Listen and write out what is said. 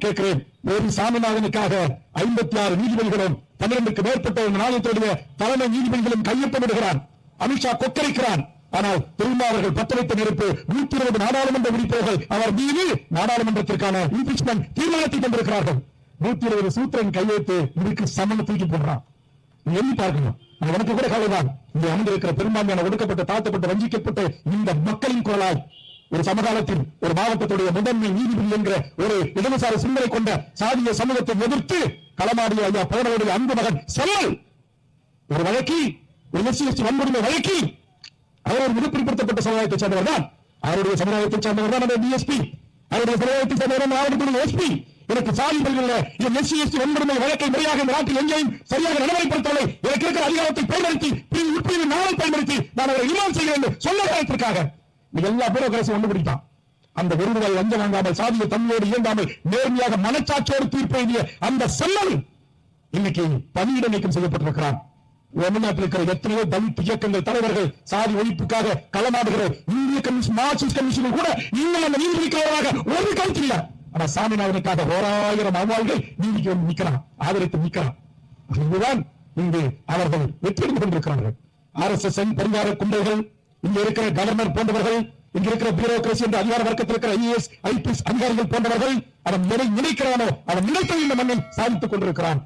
கேட்கிறேன், ஒரு சாமிநாதனுக்காக 56 நீதிபதிகளும் 12க்கு மேற்பட்ட நாணயத்துடைய தலைமை நீதிபதிகளும் கையொப்பமிடுகிறான். அமித்ஷா கொக்கரிக்கிறான். ஆனால் திருமாவர்கள் பற்ற வைத்த நெருப்பு 120 நாடாளுமன்ற உறுப்பினர்கள் அவர் மீது நாடாளுமன்றத்திற்கான இம்பீச்மென்ட் தீர்மானத்தை கொண்டிருக்கிறார்கள். 120 சூத்திரன் கையெழுத்து இதுக்கு சமன் தூக்கி போடுறான். எண்ணி பார்க்கணும். எனக்கு கூட கவலைதான். இங்கே அமர்ந்திருக்கிற பெரும்பான்மையான ஒடுக்கப்பட்ட, தாழ்த்தப்பட்ட, வஞ்சிக்கப்பட்ட இந்த மக்களின் குரலாய் ஒரு சமகாலத்தில் ஒரு மாவட்டத்துடைய முதன்மை நீதிபதி என்ற ஒரு இடதுசாரி சிந்தனை கொண்ட சாதிய சமூகத்தை எதிர்த்து களமாடிய ஐயா பவனுடைய அன்பு மகன் செல்வல் ஒரு வழக்கில், ஒரு எஸ்சி வன்கொடுமை வழக்கில் அவர் ஒரு மிகப்பிற்படுத்தப்பட்ட சமுதாயத்தை சேர்ந்தவர் தான். அவருடைய சமுதாயத்தை சேர்ந்தவர் தான் டிஎஸ்பி. அவருடைய சமுதாயத்தை சேர்ந்தவர் மாவட்டத்துடைய எஸ்பி. எனக்கு சாதி பல்கலைக்கழக எஸ்சி வன்கொடுமை வழக்கை முறையாக இந்த நாட்டில் எங்கேயும் சரியாக நடைமுறைப்படுத்தவில்லை. எனக்கு இருக்கிற அதிகாரத்தை பயன்படுத்தி உட்பிரிவு நாளை பயன்படுத்தி நான் அவரை இமாம் செய்ய வேண்டும் சொல்ல காரணத்திற்காக எல்லா பியூரோகிராசி ஒன்று பிடித்தான். அந்த ஒரு ரூபாய் லஞ்சம் வாங்காமல், சாதிய தன்மையோடு இயங்காமல், நேர்மையாக மனச்சாட்சியோடு தீர்ப்பு எழுதிய அந்த செல்லல் இன்னைக்கு பணியிட நீக்கம் செய்யப்பட்டிருக்கிறான். தமிழ்நாட்டில் இருக்கிற எத்தனையோ தலித் இயக்கங்கள் தலைவர்கள் சாதி ஒழிப்புக்காக களமாடுகிற இந்திய கமிஷன், மார்க்சிஸ்ட் கமிஷனில் கூட இன்னும் அந்த நீதிபதிக்காக ஒரு கருத்து இல்லை. ஆனா சாமிநாதனுக்காக 1000 அவாள்கள் நீதிக்கு வந்து நிற்கிறான், ஆதரித்து நிற்கிறான். இதுதான் இங்கு அவர்கள் வெற்றி கொண்டிருக்கிறார்கள். RSS பரிவார கும்பல்கள், இங்க இருக்கிற கவர்னர் போன்றவர்கள், இங்க இருக்கிற பியூரோகிரசி என்ற அதிகார வர்க்கத்தில் இருக்கிற IAS, IPS அதிகாரிகள் போன்றவர்கள் அவன் எதை நினைக்கிறானோ அவன் நினைத்த இந்த மண்ணில் சாதித்துக் கொண்டிருக்கிறான்.